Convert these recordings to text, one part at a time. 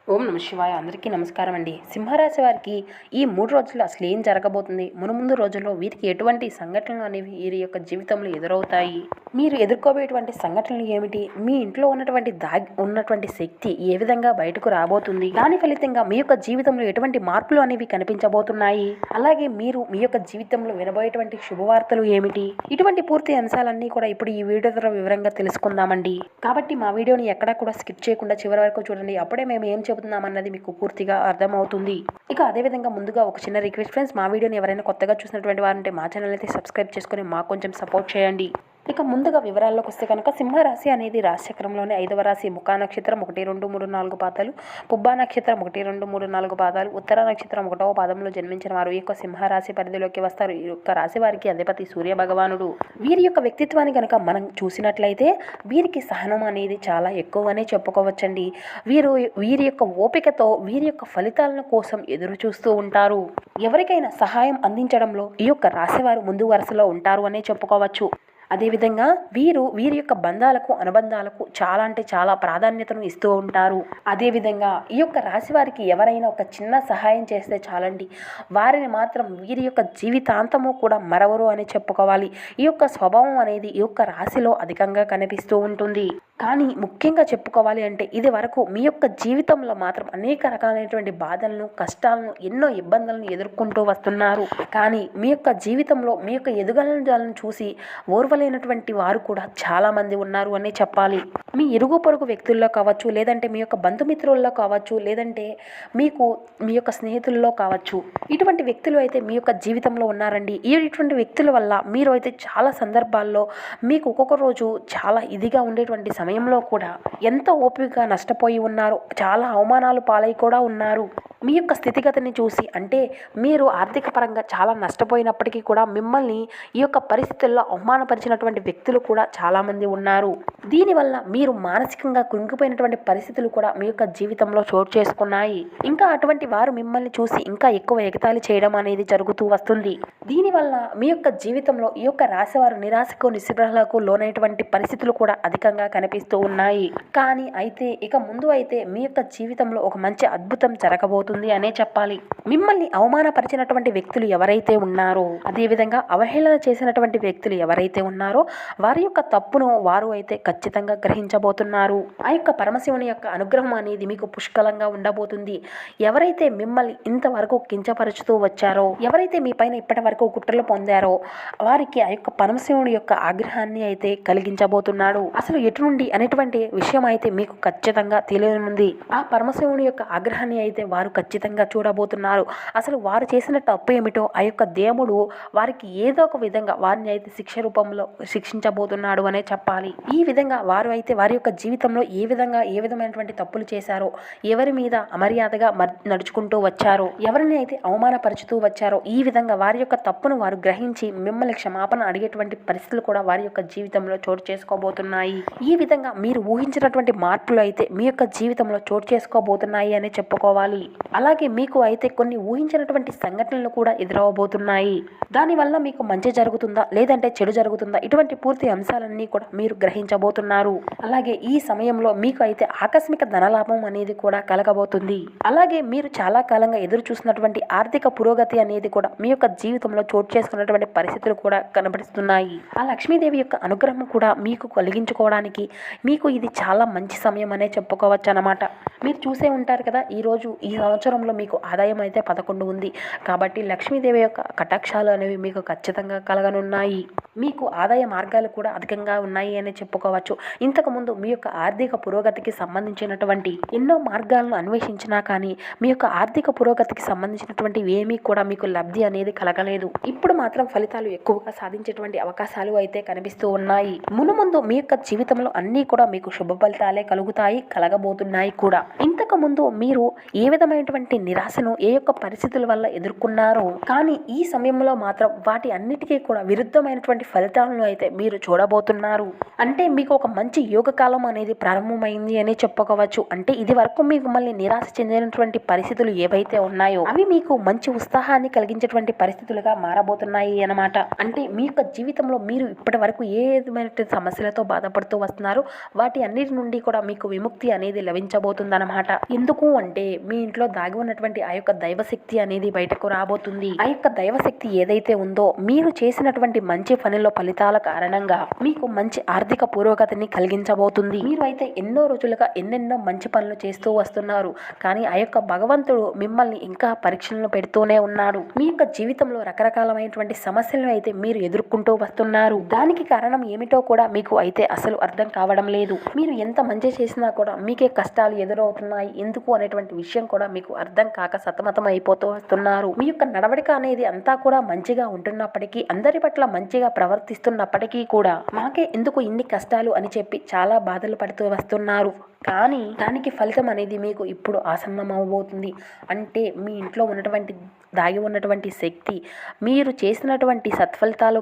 ఓం నమ శివాయ. అందరికీ నమస్కారం అండి. సింహరాశి వారికి ఈ 3 రోజుల్లో అసలు ఏం జరగబోతుంది, మునుముందు రోజుల్లో వీరికి ఎటువంటి సంఘటనలు అనేవి వీరి యొక్క జీవితంలో ఎదురవుతాయి, మీరు ఎదుర్కోబోయేటువంటి సంఘటనలు ఏమిటి, మీ ఇంట్లో ఉన్నటువంటి శక్తి ఏ విధంగా బయటకు రాబోతుంది, దాని ఫలితంగా మీ యొక్క జీవితంలో ఎటువంటి మార్పులు అనేవి కనిపించబోతున్నాయి, అలాగే మీరు మీ యొక్క జీవితంలో వినబోయేటువంటి శుభవార్తలు ఏమిటి, ఇటువంటి పూర్తి అంశాలన్నీ కూడా ఇప్పుడు ఈ వీడియో ద్వారా వివరంగా తెలుసుకుందామండి. కాబట్టి మా వీడియోని ఎక్కడా కూడా స్కిప్ చేయకుండా చివరి వరకు చూడండి. అప్పుడే మేము ఏం చెబుతున్నామన్నది మీకు పూర్తిగా అర్థమవుతుంది. ఇక అదేవిధంగా ముందుగా ఒక చిన్న రిక్వెస్ట్ ఫ్రెండ్స్, మా వీడియోని ఎవరైనా కొత్తగా చూసినటువంటి వారు ఉంటే మా ఛానల్ అయితే సబ్స్క్రైబ్ చేసుకొని మాకు కొంచెం సపోర్ట్ చేయండి. ఇక ముందుగా వివరాల్లోకి వస్తే కనుక సింహరాశి అనేది రాశిచక్రంలోనే 5వ రాశి. ముఖా నక్షత్రం 1, 2, 3, 4 పాదాలు, పుబ్బా నక్షత్రం 1, 2, 3, 4 పాదాలు, ఉత్తర నక్షత్రం 1వ పాదంలో జన్మించిన వారు ఈ యొక్క సింహరాశి పరిధిలోకి వస్తారు. ఈ యొక్క రాశి వారికి అధిపతి సూర్య భగవానుడు. వీరి యొక్క వ్యక్తిత్వాన్ని కనుక మనం చూసినట్లయితే వీరికి సహనం అనేది చాలా ఎక్కువనే చెప్పుకోవచ్చండి. వీరి యొక్క ఓపికతో వీరి యొక్క ఫలితాలను కోసం ఎదురు చూస్తూ ఉంటారు. ఎవరికైనా సహాయం అందించడంలో ఈ యొక్క రాశివారు ముందు వరుసలో ఉంటారు అనే చెప్పుకోవచ్చు. అదేవిధంగా వీరి యొక్క బంధాలకు అనుబంధాలకు చాలా అంటే చాలా ప్రాధాన్యతను ఇస్తూ ఉంటారు. అదేవిధంగా ఈ యొక్క రాశి వారికి ఎవరైనా ఒక చిన్న సహాయం చేస్తే చాలండి, వారిని మాత్రం వీరి యొక్క జీవితాంతము కూడా మరవరు అని చెప్పుకోవాలి. ఈ యొక్క స్వభావం అనేది ఈ యొక్క రాశిలో అధికంగా కనిపిస్తూ ఉంటుంది. కానీ ముఖ్యంగా చెప్పుకోవాలి అంటే ఇది వరకు మీ యొక్క జీవితంలో మాత్రం అనేక రకాలైనటువంటి బాధలను, కష్టాలను, ఎన్నో ఇబ్బందులను ఎదుర్కొంటూ వస్తున్నారు. కానీ మీ యొక్క జీవితంలో మీ యొక్క ఎదుగుదలను చూసి ఓర్వలేనటువంటి వారు కూడా చాలామంది ఉన్నారు అనే చెప్పాలి. మీ ఇరుగు పొరుగు వ్యక్తుల్లో కావచ్చు, లేదంటే మీ యొక్క బంధుమిత్రుల్లో కావచ్చు, లేదంటే మీ యొక్క స్నేహితుల్లో కావచ్చు, ఇటువంటి వ్యక్తులు అయితే మీ యొక్క జీవితంలో ఉన్నారండి. ఇటువంటి వ్యక్తుల వల్ల మీరు అయితే చాలా సందర్భాల్లో మీకు ఒక్కొక్క రోజు చాలా ఇదిగా ఉండేటువంటి సమయంలో కూడా ఎంతో ఓపికగా నష్టపోయి ఉన్నారు, చాలా అవమానాలు పాలై కూడా ఉన్నారు. మీ యొక్క స్థితిగతిని చూసి అంటే మీరు ఆర్థిక పరంగా చాలా నష్టపోయినప్పటికీ కూడా మిమ్మల్ని ఈ యొక్క పరిస్థితుల్లో అవమానపరిచినటువంటి వ్యక్తులు కూడా చాలామంది ఉన్నారు. దీనివల్ల మీరు మానసికంగా కృంగిపోయినటువంటి పరిస్థితులు కూడా మీ యొక్క జీవితంలో చోటు చేసుకున్నాయి. ఇంకా అటువంటి వారు మిమ్మల్ని చూసి ఇంకా ఎక్కువ ఎగతాళి చేయడం అనేది జరుగుతూ వస్తుంది. దీనివల్ల మీ యొక్క జీవితంలో ఈ యొక్క రాశివారు నిరాశకు, నిస్పృహలకు లోనైనటువంటి పరిస్థితులు కూడా అధికంగా కనిపిస్తూ ఉన్నాయి. కానీ అయితే ఇక ముందు అయితే మీ యొక్క జీవితంలో ఒక మంచి అద్భుతం జరగబోతుంది అనే చెప్పాలి. మిమ్మల్ని అవమానపరిచినటువంటి వ్యక్తులు ఎవరైతే ఉన్నారో, అదేవిధంగా అవహేళన చేసినటువంటి వ్యక్తులు ఎవరైతే ఉన్నారో వారి యొక్క తప్పును వారు అయితే ఖచ్చితంగా గ్రహించబోతున్నారు. ఆ యొక్క పరమశివుని యొక్క అనుగ్రహం అనేది మీకు పుష్కలంగా ఉండబోతుంది. ఎవరైతే మిమ్మల్ని ఇంతవరకు కించపరుచుతూ వచ్చారో, ఎవరైతే మీ పైన ఇప్పటి వరకు కుట్రలు పొందారో వారికి ఆ యొక్క పరమశివుని యొక్క ఆగ్రహాన్ని అయితే కలిగించబోతున్నాడు. అసలు ఎటు నుండి అనేటువంటి విషయం అయితే మీకు ఖచ్చితంగా తెలియనుంది. ఆ పరమశివుని యొక్క ఆగ్రహాన్ని అయితే వారు ఖచ్చితంగా చూడబోతున్నారు. అసలు వారు చేసిన తప్పు ఏమిటో ఆ యొక్క దేవుడు వారికి ఏదో ఒక విధంగా వారిని అయితే శిక్ష రూపంలో శిక్షించబోతున్నాడు అనే చెప్పాలి. ఈ విధంగా వారు అయితే వారి యొక్క జీవితంలో ఏ విధమైనటువంటి తప్పులు చేశారో, ఎవరి మీద అమర్యాదగా నడుచుకుంటూ వచ్చారో, ఎవరిని అయితే అవమానపరుచుతూ వచ్చారో, ఈ విధంగా వారి యొక్క తప్పును వారు గ్రహించి మిమ్మల్ని క్షమాపణ అడిగేటువంటి పరిస్థితులు కూడా వారి యొక్క జీవితంలో చోటు చేసుకోబోతున్నాయి. ఈ విధంగా మీరు ఊహించినటువంటి మార్పులు అయితే మీ యొక్క జీవితంలో చోటు చేసుకోబోతున్నాయి అని చెప్పుకోవాలి. అలాగే మీకు అయితే కొన్ని ఊహించినటువంటి సంఘటనలు కూడా ఎదురవబోతున్నాయి. దానివల్ల మీకు మంచి జరుగుతుందా లేదంటే చెడు జరుగుతుందా, ఇటువంటి పూర్తి అంశాలన్నీ కూడా మీరు గ్రహించబోతున్నారు. అలాగే ఈ సమయంలో మీకు అయితే ఆకస్మిక ధనలాభం అనేది కూడా కలగబోతుంది. అలాగే మీరు చాలా కాలంగా ఎదురు చూసినటువంటి ఆర్థిక పురోగతి అనేది కూడా మీ యొక్క జీవితంలో చోటు చేసుకున్నటువంటి పరిస్థితులు కూడా కనబడుతున్నాయి. ఆ లక్ష్మీదేవి యొక్క అనుగ్రహం కూడా మీకు కలిగించుకోవడానికి మీకు ఇది చాలా మంచి సమయం అనే చెప్పుకోవచ్చు అన్నమాట. మీరు చూసే ఉంటారు కదా, ఈ సంవత్సరంలో మీకు ఆదాయం అయితే 11 ఉంది. కాబట్టి లక్ష్మీదేవి యొక్క కటాక్షాలు అనేవి మీకు ఖచ్చితంగా కలగనున్నాయి. మీకు ఆదాయ మార్గాలు కూడా అధికంగా ఉన్నాయి అని చెప్పుకోవచ్చు. ఇంతకుముందు మీ యొక్క ఆర్థిక పురోగతికి సంబంధించినటువంటి ఎన్నో మార్గాలను అన్వేషించినా కానీ మీ యొక్క ఆర్థిక పురోగతికి సంబంధించినటువంటి ఏమీ కూడా మీకు లబ్ధి అనేది కలగలేదు. ఇప్పుడు మాత్రం ఫలితాలు ఎక్కువగా సాధించేటువంటి అవకాశాలు అయితే కనిపిస్తూ ఉన్నాయి. మునుముందు మీ యొక్క జీవితంలో అన్నీ కూడా మీకు శుభ ఫలితాలే కలగబోతున్నాయి కూడా. ఇంతకు ముందు మీరు ఏ విధమైనటువంటి నిరాశను ఏ యొక్క పరిస్థితుల వల్ల ఎదుర్కొన్నారో, కానీ ఈ సమయంలో మాత్రం వాటి అన్నిటికీ కూడా విరుద్ధమైనటువంటి మించినటువంటి ఫలితాలను అయితే మీరు చూడబోతున్నారు. అంటే మీకు ఒక మంచి యోగ కాలం అనేది ప్రారంభమైంది అని చెప్పుకోవచ్చు. అంటే ఇది వరకు మీకు మళ్ళీ నిరాశ చెందినటువంటి పరిస్థితులు ఏవైతే ఉన్నాయో అవి మీకు మంచి ఉత్సాహాన్ని కలిగించేటువంటి పరిస్థితులుగా మారబోతున్నాయి అన్నమాట. అంటే మీ యొక్క జీవితంలో మీరు ఇప్పటి వరకు ఏ విధమైనటువంటి సమస్యలతో బాధపడుతూ వస్తున్నారు వాటి అన్నిటి నుండి కూడా మీకు విముక్తి అనేది లభించబోతుందన్నమాట. ఎందుకు అంటే మీ ఇంట్లో దాగి ఉన్నటువంటి ఆ యొక్క దైవశక్తి అనేది బయటకు రాబోతుంది. ఆ యొక్క దైవశక్తి ఏదైతే ఉందో మీరు చేసినటువంటి మంచి పనిలో ఫలితాల కారణంగా మీకు మంచి ఆర్థిక పురోగతిని కలిగించబోతుంది. మీరు అయితే ఎన్నో రోజులుగా ఎన్నెన్నో మంచి పనులు చేస్తూ వస్తున్నారు, కానీ ఆ యొక్క భగవంతుడు మిమ్మల్ని ఇంకా పరీక్షలను పెడుతూనే ఉన్నాడు. మీ యొక్క జీవితంలో రకరకాలమైనటువంటి సమస్యలను అయితే మీరు ఎదుర్కొంటూ వస్తున్నారు. దానికి కారణం ఏమిటో కూడా మీకు అయితే అసలు అర్థం కావడం లేదు. మీరు ఎంత మంచి చేసినా కూడా మీకే కష్టాలు ఎదురవుతున్నాయి ఎందుకు అనేటువంటి విషయం కూడా మీకు అర్థం కాక సతమతం అయిపోతూ వస్తున్నారు. మీ యొక్క నడవడిక అనేది అంతా కూడా మంచిగా ఉంటున్నప్పటికీ, అందరి పట్ల మంచిగా ప్రవర్తిస్తున్నప్పటికీ కూడా మాకే ఎందుకు ఇన్ని కష్టాలు అని చెప్పి చాలా బాధలు పడుతూ వస్తున్నారు. కానీ దానికి ఫలితం అనేది మీకు ఇప్పుడు ఆసన్నం అవ్వబోతుంది. అంటే మీ ఇంట్లో ఉన్నటువంటి దాగి ఉన్నటువంటి శక్తి మీరు చేసినటువంటి సత్ఫలితాల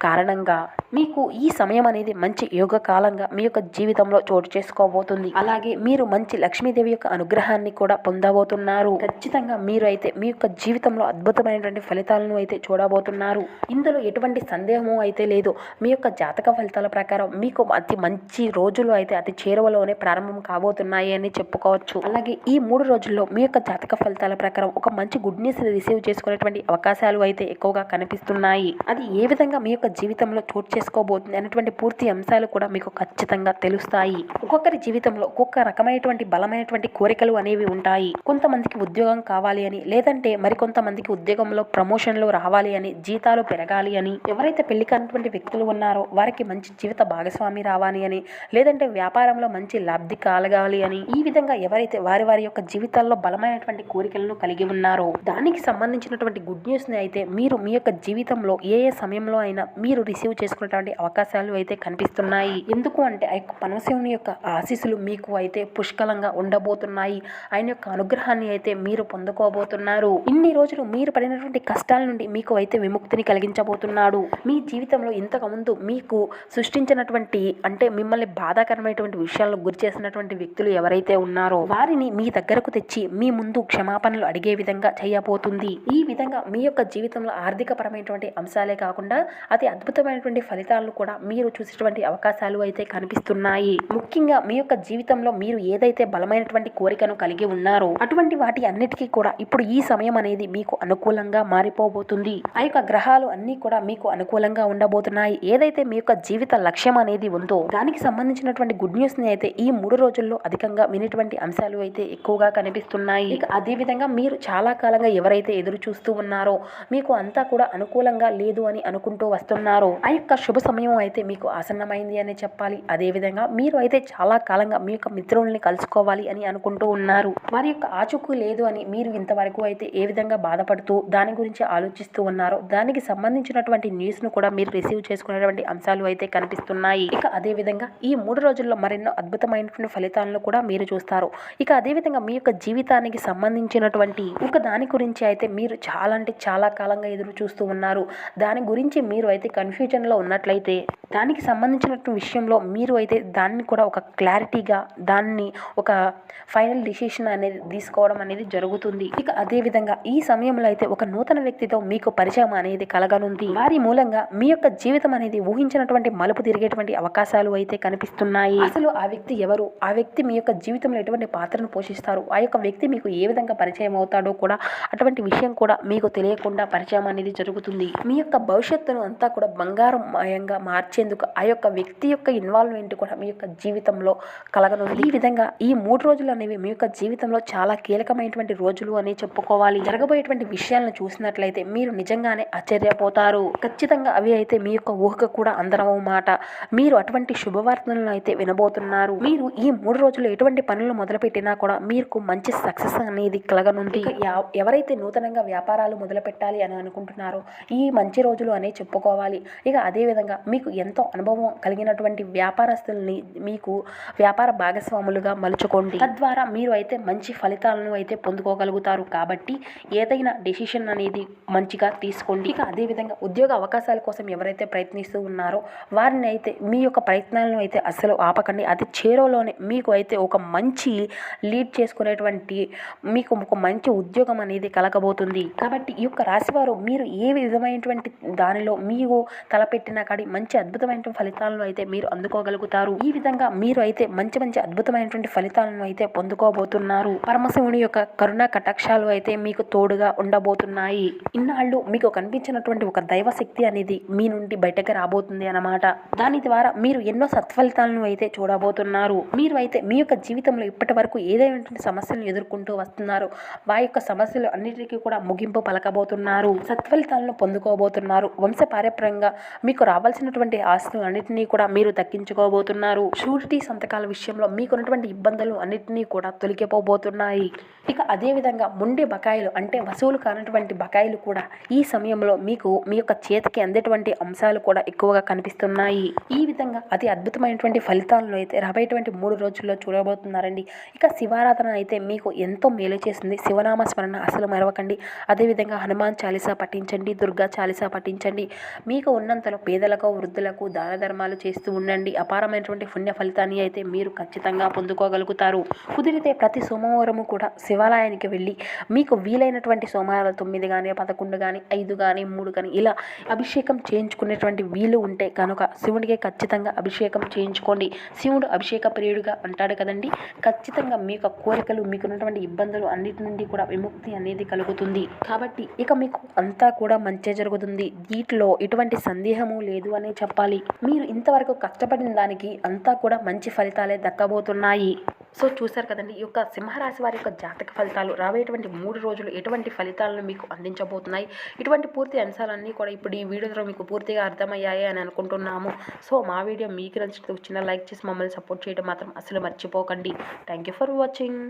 కారణంగా మీకు ఈ సమయం అనేది మంచి యోగ కాలంగా మీ యొక్క జీవితంలో చోటు చేసుకోబోతుంది. అలాగే మీరు మంచి లక్ష్మీదేవి యొక్క అనుగ్రహాన్ని కూడా పొందబోతున్నారు. ఖచ్చితంగా మీరు అయితే మీ యొక్క జీవితంలో అద్భుతమైనటువంటి ఫలితాలను అయితే చూడబోతున్నారు. ఇందులో ఎటువంటి సందేహము అయితే లేదు. మీ యొక్క జాతక ఫలితాల ప్రకారం మీకు అతి మంచి రోజులు అయితే అతి చేరువలోనే ప్రారంభం కాబోతున్నాయి అని చెప్పుకోవచ్చు. అలాగే ఈ 3 రోజుల్లో మీ యొక్క జాతక ఫలితాల ప్రకారం ఒక మంచి గుడ్ న్యూస్ రిసీవ్ చేసుకునేటువంటి అవకాశాలు అయితే ఎక్కువగా కనిపిస్తున్నాయి. అది ఏ విధంగా మీ యొక్క జీవితంలో చోటు చేసుకోబోతుంది అనేటువంటి పూర్తి అంశాలు కూడా మీకు ఖచ్చితంగా తెలుస్తాయి. ఒక్కొక్కరి జీవితంలో ఒక్కొక్క రకమైనటువంటి బలమైనటువంటి కోరికలు అనేవి ఉంటాయి. కొంతమందికి ఉద్యోగం కావాలి అని, లేదంటే మరికొంతమందికి ఉద్యోగంలో ప్రమోషన్లు రావాలి అని, జీతాలు పెరగాలి అని, ఎవరైతే పెళ్లి కానటువంటి వ్యక్తులు ఉన్నారో వారికి మంచి జీవిత భాగస్వామి రావాలి అని, లేదంటే వ్యాపారంలో మంచి లబ్ధి కలగాలి అని, ఈ విధంగా ఎవరైతే వారి వారి యొక్క జీవితాల్లో బలమైనటువంటి కోరికలను కలిగి ఉన్నారో దానికి సంబంధించినటువంటి గుడ్ న్యూస్ ని అయితే మీరు మీ యొక్క జీవితంలో ఏ సమయంలో అయినా మీరు రిసీవ్ చేసుకునేటువంటి అవకాశాలు అయితే కనిపిస్తున్నాయి. ఎందుకు అంటే ఆ యొక్క పరమశివుని యొక్క ఆశీస్సులు మీకు అయితే పుష్కలంగా ఉండబోతున్నాయి. ఆయన యొక్క అనుగ్రహాన్ని అయితే మీరు పొందుకోబోతున్నారు. ఇన్ని రోజులు మీరు పడినటువంటి కష్టాల నుండి మీకు అయితే విముక్తిని కలిగించబోతున్నాడు. మీ జీవితంలో ఇంతకు ముందు మీకు సృష్టించినటువంటి అంటే మిమ్మల్ని బాధాకరమైనటువంటి విషయాలను గురి చేసినటువంటి వ్యక్తులు ఎవరైతే ఉన్నారో వారిని మీ దగ్గరకు తెచ్చి మీ ముందు క్షమాపణలు అడిగే విధంగా చేయబోతుంది. ఈ విధంగా మీ యొక్క జీవితంలో ఆర్థిక పరమైనటువంటి అంశాలే కాకుండా అతి అద్భుతమైనటువంటి ఫలితాలను కూడా మీరు చూసేటువంటి అవకాశాలు అయితే కనిపిస్తున్నాయి. ముఖ్యంగా మీ యొక్క జీవితంలో మీరు ఏదైతే బలమైనటువంటి కోరికను కలిగి ఉన్నారో అటువంటి వాటి అన్నిటికీ కూడా ఇప్పుడు ఈ సమయం అనేది మీకు అనుకూలంగా మారిపోబోతుంది. ఆ యొక్క గ్రహాలు అన్ని కూడా మీకు అనుకూలంగా ఉండబోతున్నాయి. ఏదైతే మీ యొక్క జీవిత లక్ష్యం అనేది ఉందో దానికి సంబంధించినటువంటి గుడ్ న్యూస్ ని అయితే ఈ 3 రోజుల్లో అధికంగా వినేటువంటి అంశాలు అయితే ఎక్కువగా కనిపిస్తున్నాయి. ఇక అదే విధంగా మీరు చాలా కాలంగా ఎవరైతే ఎదురు చూస్తూ ఉన్నారో మీకు అంతా కూడా అనుకూలంగా లేదు అని అనుకుంటూ వస్తున్నారో ఆ యొక్క శుభ సమయం అయితే మీకు ఆసన్నమైంది అని చెప్పాలి. అదే విధంగా మీరు అయితే చాలా కాలంగా మీ యొక్క మిత్రుల్ని కలుసుకోవాలి అని అనుకుంటూ ఉన్నారు. వారి యొక్క ఆచూకు లేదు అని మీరు ఇంతవరకు అయితే ఏ విధంగా బాధపడుతూ దాని గురించి ఆలోచిస్తూ ఉన్నారో దానికి సంబంధించినటువంటి న్యూస్ ను కూడా మీరు రిసీవ్ చేసుకునేటువంటి అంశాలు అయితే కనిపిస్తున్నాయి. ఇక అదే విధంగా ఈ 3 రోజుల్లో మరెన్నో అద్భుతమైనటువంటి ఫలితాలను కూడా మీరు చూస్తారు. ఇక అదే విధంగా మీ యొక్క జీవితానికి సంబంధించినటువంటి ఒక దాని గురించి అయితే మీరు చాలా అంటే చాలా కాలంగా ఎదురు చూస్తూ ఉన్నారు. దాని గురించి మీరు అయితే కన్ఫ్యూజన్ లో ఉన్నట్లయితే దానికి సంబంధించినటువంటి విషయంలో మీరు అయితే దాన్ని కూడా ఒక క్లారిటీగా దాన్ని ఒక ఫైనల్ డిసిషన్ అనేది తీసుకోవడం అనేది జరుగుతుంది. ఇక అదే విధంగా ఈ సమయంలో అయితే ఒక నూతన వ్యక్తితో మీకు పరిచయం అనేది కలగనుంది. వారి మూలంగా మీ యొక్క జీవితం అనేది ఊహించినటువంటి మలుపు తిరిగేటువంటి అవకాశాలు అయితే కనిపిస్తున్నాయి. అసలు ఆ వ్యక్తి ఎవరు, ఆ వ్యక్తి మీ యొక్క జీవితంలో ఎటువంటి పాత్రను పోషిస్తారు, ఆ యొక్క వ్యక్తి మీకు ఏ విధంగా పరిచయం అవుతాడో కూడా అటువంటి విషయం కూడా మీకు తెలియకుండా పరిచయం అనేది జరుగుతుంది. మీ యొక్క భవిష్యత్తును అంతా కూడా బంగారమయంగా మార్చేందుకు ఆ యొక్క వ్యక్తి యొక్క ఇన్వాల్వ్మెంట్ కూడా మీ యొక్క జీవితంలో కలగనుంది. ఈ విధంగా ఈ 3 రోజులు అనేవి మీ యొక్క జీవితంలో చాలా కీలకమైనటువంటి రోజులు అని చెప్పుకోవాలి. జరగబోయేటువంటి విషయాలను చూసినట్లయితే మీరు నిజంగానే ఆశ్చర్యపోతారు. ఖచ్చితంగా అవి అయితే మీ యొక్క ఊహకు కూడా అందరవ మాట. మీరు అటువంటి శుభవార్తలను అయితే వినబోతున్నారు. మీరు ఈ 3 రోజులు ఎటువంటి పనులు మొదలుపెట్టినా కూడా మీకు మంచి సక్సెస్ అనేది కలగనుంది. ఎవరైతే నూతనంగా వ్యాపారాలు మొదలుపెట్టాలి అని అనుకుంటున్నారో ఈ మంచి రోజులు అనే చెప్పుకోవాలి. ఇక అదేవిధంగా మీకు ఎంతో అనుభవం కలిగినటువంటి వ్యాపారస్తుల్ని మీకు వ్యాపార భాగస్వాములుగా మలుచుకోండి. తద్వారా మీరు అయితే మంచి ఫలితాలను అయితే పొందుకోగలుగుతారు. కాబట్టి ఏదైనా డెసిషన్ అనేది మంచిగా తీసుకోండి. ఇక అదేవిధంగా ఉద్యోగ అవకాశాల కోసం ఎవరైతే ప్రయత్నిస్తూ ఉన్నారో వారిని అయితే మీ యొక్క ప్రయత్నాలను అయితే అస్సలు ఆపకండి. అది చేరువలోనే మీకు అయితే ఒక మంచి లీడ్ చేసుకునేటువంటి మీకు ఒక మంచి ఉద్యోగం అనేది కలగబోతుంది. కాబట్టి ఈ యొక్క రాశివారు మీరు ఏ విధమైనటువంటి దానిలో మీరు తలపెట్టిన కాడి మంచి అద్భుతమైనటువంటి ఫలితాలను అయితే మీరు అందుకోగలుగుతారు. ఈ విధంగా మీరు అయితే మంచి మంచి అద్భుతమైనటువంటి ఫలితాలను అయితే పొందుకోబోతున్నారు. పరమశివుని యొక్క కరుణా కటాక్షాలు అయితే మీకు తోడుగా ఉండబోతున్నాయి. ఇన్నాళ్ళు మీకు కనిపించినటువంటి ఒక దైవ శక్తి అనేది మీ నుండి బయటకు రాబోతుంది అన్నమాట. దాని ద్వారా మీరు ఎన్నో సత్ఫలితాలను అయితే చూడబోతున్నారు. మీరు అయితే మీ యొక్క జీవితంలో ఇప్పటి వరకు ఏదైనా సమస్యలను ఎదుర్కొంటూ వస్తున్నారు, ఆ యొక్క సమస్యలు అన్నిటికీ కూడా ముగింపు పలకబోతున్నారు. సత్ఫలితాలను పొందుకోబోతున్నారు. వంశపారంపర్యంగా మీకు రావాల్సినటువంటి ఆస్తులు అన్నింటినీ కూడా మీరు దక్కించుకోబోతున్నారు. షూరిటీ సంతకాల విషయంలో మీకున్నటువంటి ఇబ్బందులు అన్నింటినీ కూడా తొలగిపోబోతున్నాయి. ఇక అదేవిధంగా మొండి బకాయిలు అంటే వసూలు కానటువంటి బకాయిలు కూడా ఈ సమయంలో మీకు మీ యొక్క చేతికి అందేటువంటి అంశాలు కూడా ఎక్కువగా కనిపిస్తున్నాయి. ఈ విధంగా అతి అద్భుతమైనటువంటి ఫలితాలను అయితే రాబోయేటువంటి 3 రోజుల్లో చూడబోతున్నారండి. ఇక శివారాధన అయితే మీకు ఎంతో మేలు చేస్తుంది. శివనామ స్మరణ అసలు మరవకండి. అదేవిధంగా హనుమాన్ చాలీసా పఠించండి, దుర్గా చాలీసా పఠించండి. మీకు ఉన్నంతలో పేదలకు వృద్ధులకు దాన ధర్మాలు చేస్తూ ఉండండి. అపారమైనటువంటి పుణ్య ఫలితాన్ని అయితే మీరు ఖచ్చితంగా పొందుకోగలుగుతారు. కుదిరితే ప్రతి సోమవారము కూడా శివాలయానికి వెళ్ళి మీకు వీలైనటువంటి సోమవారాలు 9 కానీ 11 కానీ 5 కానీ 3 కానీ ఇలా అభిషేకం చేయించుకునేటువంటి వీలు ఉంటే కనుక శివుడికి ఖచ్చితంగా అభిషేకం చేయించుకోండి. శివుడు అభిషేక ప్రియుడుగా అంటాడు కదండి. ఖచ్చితంగా మీ యొక్క కోరికలు మీకున్నటువంటి ఇబ్బందులు అన్నిటి నుండి కూడా విముక్తి అనేది కలుగుతుంది. కాబట్టి ఇక మీకు అంతా కూడా మంచి జరుగుతుంది. వీటిలో ఎటువంటి సందేహము లేదు అనే చెప్పాలి. మీరు ఇంతవరకు కష్టపడిన దానికి అంతా కూడా మంచి ఫలితాలే దక్కబోతున్నాయి. సో చూశారు కదండి, ఈ యొక్క సింహరాశి వారి యొక్క జాతక ఫలితాలు రాబోయేటువంటి 3 రోజులు ఎటువంటి ఫలితాలను మీకు అందించబోతున్నాయి. ఇటువంటి పూర్తి అంశాలన్నీ కూడా ఇప్పుడు ఈ వీడియోలో మీకు పూర్తిగా అర్థమయ్యాయి అని అనుకుంటున్నాము. సో మా వీడియో మీకు నచ్చితే చిన్న లైక్ చేసి మమ్మల్ని సపోర్ట్ చేయడం మాత్రం అసలు మర్చిపోకండి. Thank you for watching.